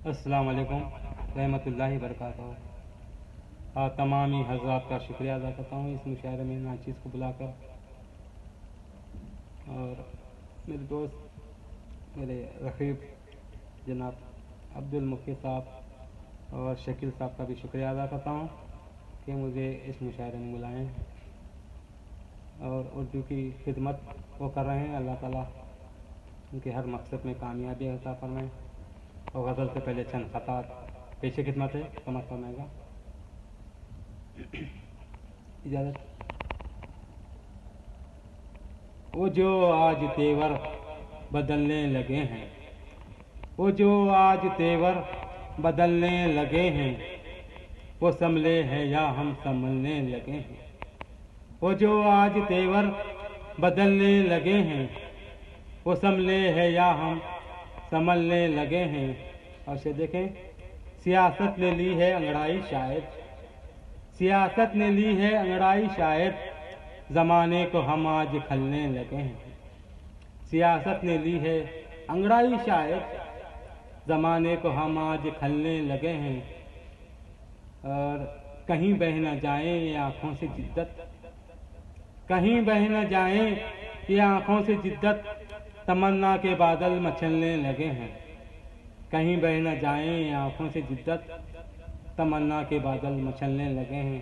अस्सलाम वालेकुम रहमतुल्लाहि वबरकातुहू। तमामी हज़रात का शुक्रिया अदा करता हूँ इस मुशायरे में नाचीज़ को बुलाकर, और मेरे दोस्त मेरे रफ़ीक जनाब अब्दुल मुक्की साहब और शकील साहब का भी शुक्रिया अदा करता हूँ कि मुझे इस मुशायरे में बुलाएं और उर्दू की खिदमत वो कर रहे हैं। अल्लाह ताला उनके हर मकसद में कामयाबी अता फरमाएं। और गज़ल से पहले चंद ख़तात पेश खिदमत है, समझ फरमाएगा इजाज़त। वो जो आज तेवर बदलने लगे हैं, वो जो आज तेवर बदलने लगे हैं, वो संभले हैं या हम संभलने लगे हैं। वो जो आज तेवर बदलने लगे हैं, वो संभले हैं या हम संभलने लगे हैं। और से देखें, सियासत ने ली है अंगड़ाई शायद, सियासत ने ली है अंगड़ाई शायद, ज़माने को हम आज खलने लगे हैं। सियासत ने ली है अंगड़ाई शायद, ज़माने को हम आज खलने लगे हैं। और कहीं बह न जाएं ये आँखों से जिद्दत, कहीं बह न जाएं ये आँखों से जिद्दत, तमन्ना के बादल मचलने लगे हैं। कहीं बह न जाएं ये आँखों से जिद्दत, तमन्ना के बादल मचलने लगे हैं।